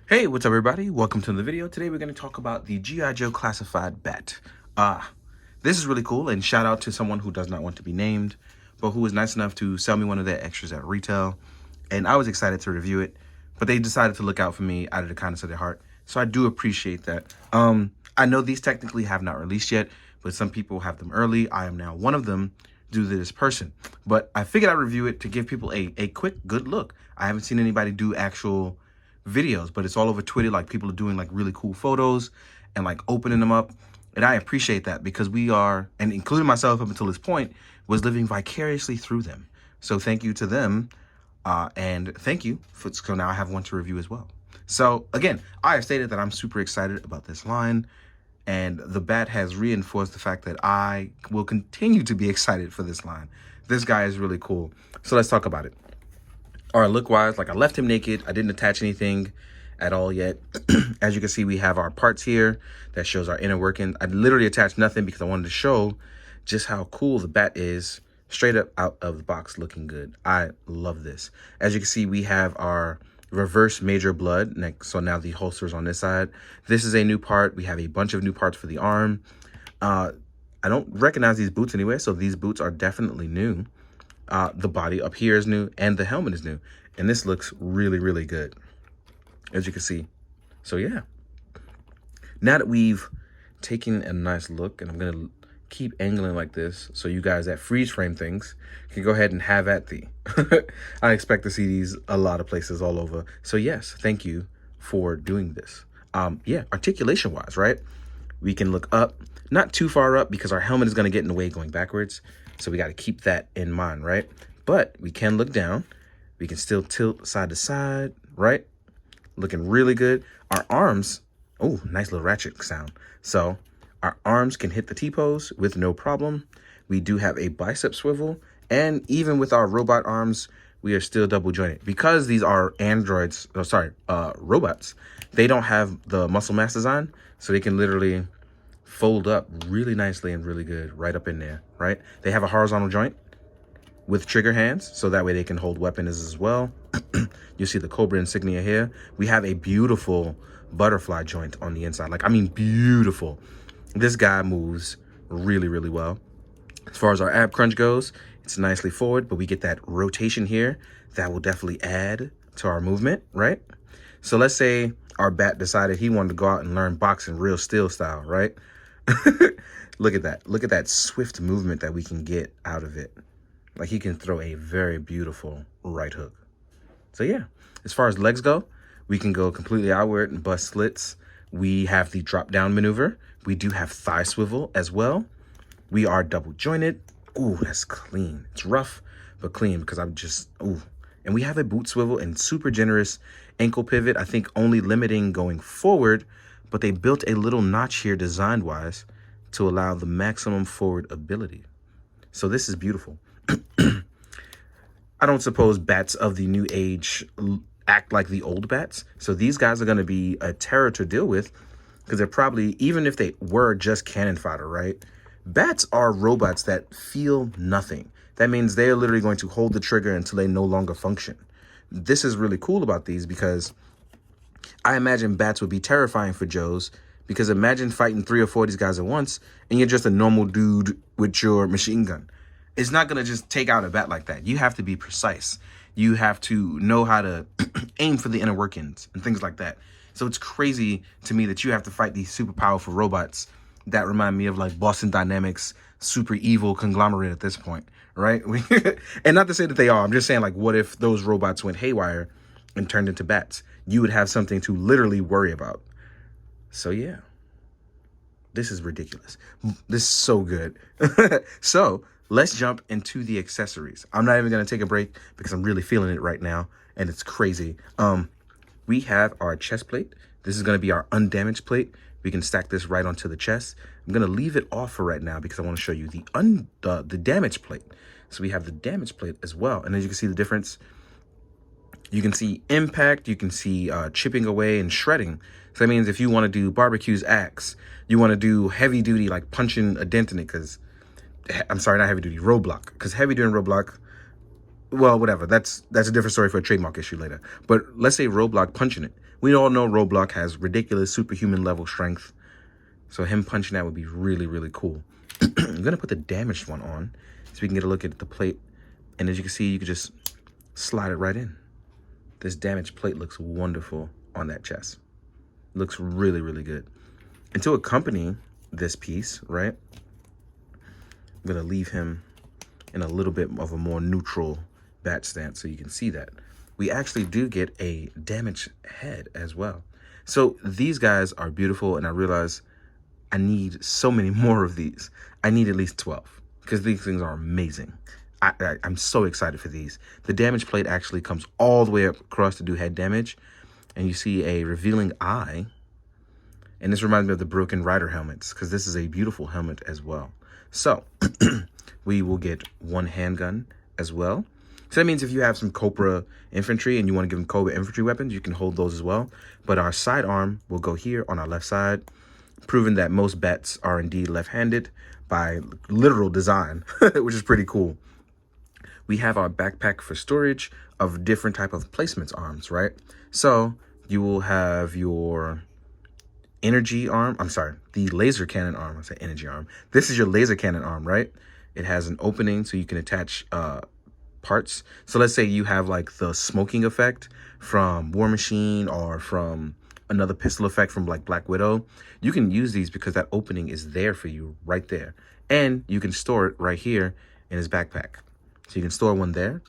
Hey, what's up everybody? Welcome to the video. Today we're going to talk about the G.I. Joe classified B.A.T. This is really cool, and shout out to someone who does not want to be named, but who was nice enough to sell me one of their extras at retail, and I was excited to review it, but they decided to look out for me out of the kindness of their heart, so I do appreciate that. I know these technically have not released yet, but some people have them early. I am now one of them due to this person, but I figured I'd review it to give people a quick, good look. I haven't seen anybody do actual videos, but it's all over Twitter. Like, people are doing like really cool photos and like opening them up, and I appreciate that because we are, and including myself up until this point, was living vicariously through them. So thank you to them, and thank you for, so now I have one to review as well. So again, I have stated that I'm super excited about this line, and the B.A.T has reinforced the fact that I will continue to be excited for this line. This guy is really cool. So let's talk about it. All right, look-wise, like, I left him naked. I didn't attach anything at all yet. As you can see, we have our parts here that shows our inner working. I literally attached nothing because I wanted to show just how cool the B.A.T is straight up out of the box, looking good. I love this. As you can see, we have our reverse major blood. So now the holster's on this side. This is a new part. We have a bunch of new parts for the arm. I don't recognize these boots anyway, so these boots are definitely new. The body up here is new, and the helmet is new, and this looks really, really good, as you can see. So yeah, now that we've taken a nice look, and I'm gonna keep angling like this so you guys that freeze frame things can go ahead and have at thee. I expect to see these a lot of places all over. So yes, thank you for doing this. Yeah, articulation wise, right, we can look up, not too far up because our helmet is going to get in the way going backwards. So we got to keep that in mind, right? But we can look down. We can still tilt side to side, right? Looking really good. Our arms, oh, nice little ratchet sound. So our arms can hit the T-pose with no problem. We do have a bicep swivel. And even with our robot arms, we are still double jointed. Because these are robots, they don't have the muscle mass design. So they can literally fold up really nicely and really good right up in there, right? They have a horizontal joint with trigger hands, so that way they can hold weapons as well. You see the Cobra insignia here. We have a beautiful butterfly joint on the inside. Like, I mean, beautiful. This guy moves really, really well. As far as our ab crunch goes, it's nicely forward, but we get that rotation here that will definitely add to our movement, right? So let's say our B.A.T decided he wanted to go out and learn boxing real steel style, right? Look at that. Look at that swift movement that we can get out of it. Like, he can throw a very beautiful right hook. So yeah, as far as legs go, we can go completely outward and bust slits. We have the drop down maneuver. We do have thigh swivel as well. We are double jointed. Ooh, that's clean. It's rough, but clean because I'm just, ooh. And we have a boot swivel and super generous ankle pivot. I think only limiting going forward, but they built a little notch here design-wise to allow the maximum forward ability. So this is beautiful. I don't suppose B.A.Ts of the new age act like the old B.A.Ts. So these guys are going to be a terror to deal with because they're probably, even if they were just cannon fodder, right? B.A.Ts are robots that feel nothing. That means they're literally going to hold the trigger until they no longer function. This is really cool about these because I imagine B.A.Ts would be terrifying for Joes, because imagine fighting 3 or 4 of these guys at once and you're just a normal dude with your machine gun. It's not going to just take out a B.A.T like that. You have to be precise. You have to know how to aim for the inner workings and things like that. So it's crazy to me that you have to fight these super powerful robots that remind me of like Boston Dynamics, super evil conglomerate at this point, right? And not to say that they are. I'm just saying, like, what if those robots went haywire and turned into B.A.Ts? You would have something to literally worry about. So yeah, this is ridiculous. This is so good. So let's jump into the accessories. I'm not even going to take a break because I'm really feeling it right now, and it's crazy. We have our chest plate. This is going to be our undamaged plate. We can stack this right onto the chest. I'm going to leave it off for right now because I want to show you the damaged plate. So we have the damaged plate as well. And as you can see the difference, you can see impact, you can see chipping away and shredding. So that means if you want to do barbecue's axe, you want to do heavy duty, like punching a dent in it, because, I'm sorry, not heavy duty, roadblock. Because heavy duty roadblock, well, whatever. That's a different story for a trademark issue later. But let's say roadblock punching it. We all know Roadblock has ridiculous superhuman level strength. So him punching that would be really, really cool. I'm going to put the damaged one on so we can get a look at the plate. And as you can see, you can just slide it right in. This damaged plate looks wonderful on that chest. Looks really, really good. And to accompany this piece, right, I'm going to leave him in a little bit of a more neutral bat stance so you can see that. We actually do get a damaged head as well. So these guys are beautiful, and I realize I need so many more of these. I need at least 12 because these things are amazing. I'm so excited for these. The damage plate actually comes all the way up across to do head damage, and you see a revealing eye. And this reminds me of the Broken Rider helmets because this is a beautiful helmet as well. So we will get one handgun as well. So that means if you have some Cobra Infantry and you want to give them Cobra Infantry weapons, you can hold those as well. But our sidearm will go here on our left side, proving that most bats are indeed left-handed by literal design, which is pretty cool. We have our backpack for storage of different type of placements arms, right? So you will have your energy arm. I'm sorry, the laser cannon arm. I say energy arm. This is your laser cannon arm, right? It has an opening so you can attach parts. So let's say you have like the smoking effect from War Machine or from another pistol effect from like Black Widow. You can use these because that opening is there for you right there. And you can store it right here in his backpack. So you can store one there.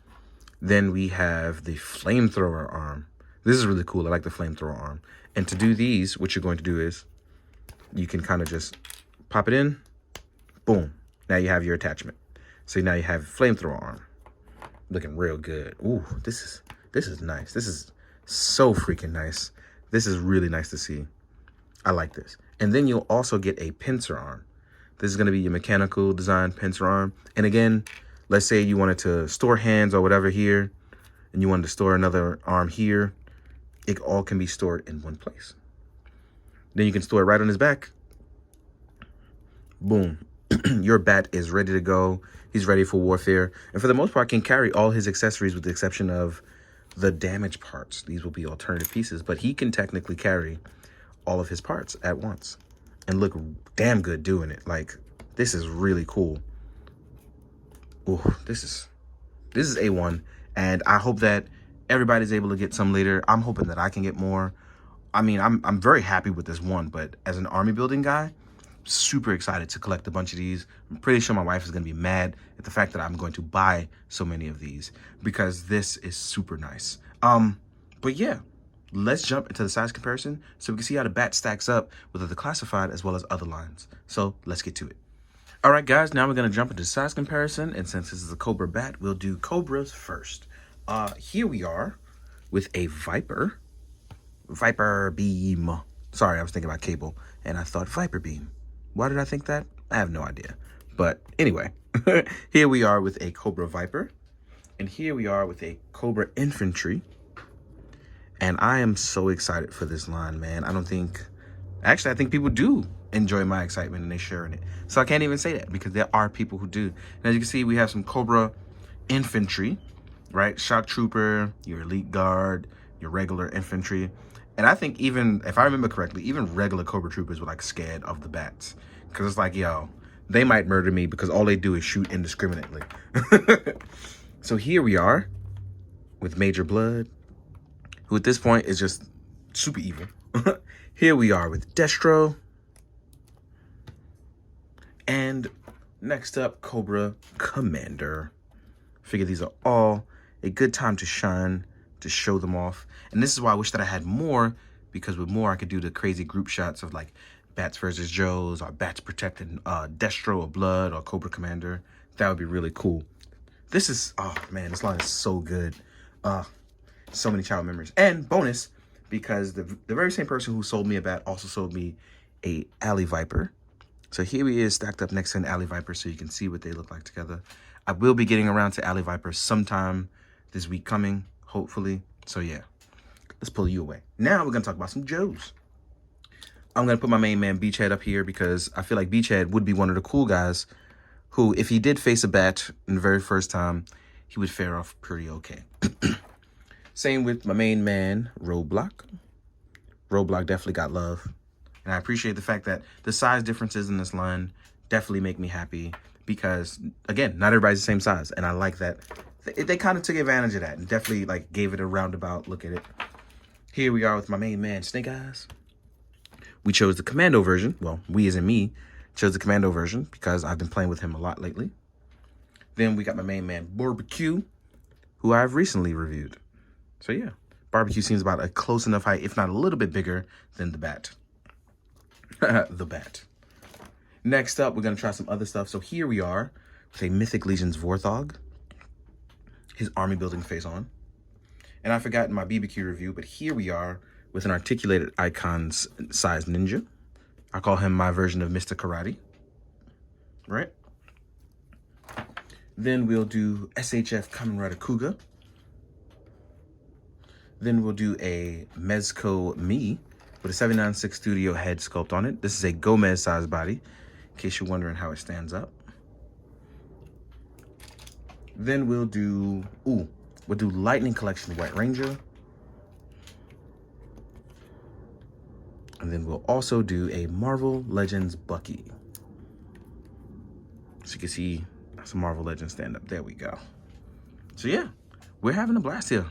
Then we have the Flamethrower Arm. This is really cool. I like the Flamethrower Arm. And to do these, what you're going to do is you can kind of just pop it in. Boom. Now you have your attachment. So now you have Flamethrower Arm. Looking real good. Ooh, this is nice. This is so freaking nice. This is really nice to see. I like this. And then you'll also get a Pincer Arm. This is going to be your mechanical design Pincer Arm. And again, let's say you wanted to store hands or whatever here, and you wanted to store another arm here. It all can be stored in one place. Then you can store it right on his back. Boom. Your bat is ready to go. He's ready for warfare. And for the most part, can carry all his accessories with the exception of the damaged parts. These will be alternative pieces, but he can technically carry all of his parts at once and look damn good doing it. Like, this is really cool. Ooh, this is A1. And I hope that everybody's able to get some later. I'm hoping that I can get more. I mean, I'm very happy with this one, but as an army building guy, super excited to collect a bunch of these. I'm pretty sure my wife is going to be mad at the fact that I'm going to buy so many of these because this is super nice. But yeah, let's jump into the size comparison so we can see how the bat stacks up with the classified as well as other lines. So let's get to it. All right, guys, now we're going to jump into size comparison. And since this is a Cobra bat, we'll do Cobras first. Here we are with a Viper Beam. Sorry, I was thinking about Cable and I thought Viper Beam. Why did I think that? I have no idea. But anyway, here we are with a Cobra Viper. And here we are with a Cobra Infantry. And I am so excited for this line, man. I think people do enjoy my excitement and they're sharing it. So I can't even say that because there are people who do. And as you can see, we have some Cobra Infantry, right? Shock Trooper, your Elite Guard, your regular infantry. And I think even, if I remember correctly, even regular Cobra Troopers were like scared of the bats. Because it's like, yo, they might murder me because all they do is shoot indiscriminately. So here we are with Major Blood, who at this point is just super evil. Here we are with Destro. And next up, Cobra Commander. Figure these are all a good time to shine, to show them off. And this is why I wish that I had more, because with more I could do the crazy group shots of like Bats versus Joes or Bats protecting Destro or Blood or Cobra Commander. That would be really cool. This is, oh man, this line is so good. So many child memories. And bonus, because the very same person who sold me a bat also sold me a Alley Viper. So here he is stacked up next to an Alley Viper so you can see what they look like together. I will be getting around to Alley Viper sometime this week coming, hopefully. So yeah, let's pull you away. Now we're going to talk about some Joes. I'm going to put my main man Beachhead up here because I feel like Beachhead would be one of the cool guys who, if he did face a bat in the very first time, he would fare off pretty okay. Same with my main man, Roadblock. Roadblock definitely got love. And I appreciate the fact that the size differences in this line definitely make me happy because, again, not everybody's the same size. And I like that. They kind of took advantage of that and definitely like gave it a roundabout look at it. Here we are with my main man, Snake Eyes. We chose the Commando version. Well, we as in me chose the Commando version because I've been playing with him a lot lately. Then we got my main man, Barbecue, who I've recently reviewed. So yeah, Barbecue seems about a close enough height, if not a little bit bigger than the Bat. The Bat. Next up, we're going to try some other stuff. So here we are with a Mythic Legions Vorthog. His army building face on. And I forgot in my BBQ review, but here we are with an articulated icons size ninja. I call him my version of Mr. Karate. Right? Then we'll do SHF Kamen Rider Kuga. Then we'll do a Mezco Me with a 796 Studio head sculpt on it. This is a Gomez size body, in case you're wondering how it stands up. Then we'll do, Lightning Collection White Ranger. And then we'll also do a Marvel Legends Bucky. So you can see some Marvel Legends stand up. There we go. So yeah, we're having a blast here.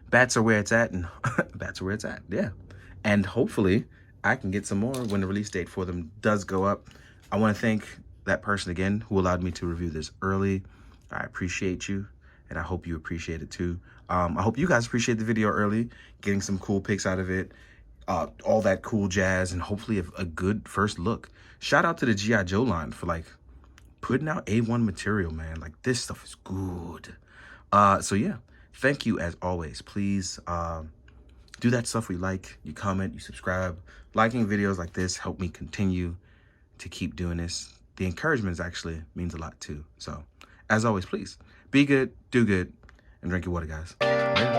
Bats are where it's at, and bats are where it's at, yeah. And hopefully, I can get some more when the release date for them does go up. I want to thank that person again who allowed me to review this early. I appreciate you, and I hope you appreciate it too. I hope you guys appreciate the video early, getting some cool pics out of it, all that cool jazz, and hopefully a good first look. Shout out to the G.I. Joe line for like putting out A1 material, man. Like this stuff is good. So yeah, thank you as always. Please do that stuff we like. You comment, you subscribe. Liking videos like this help me continue to keep doing this. The encouragement actually means a lot too. So as always, please be good, do good, and drink your water, guys. Later.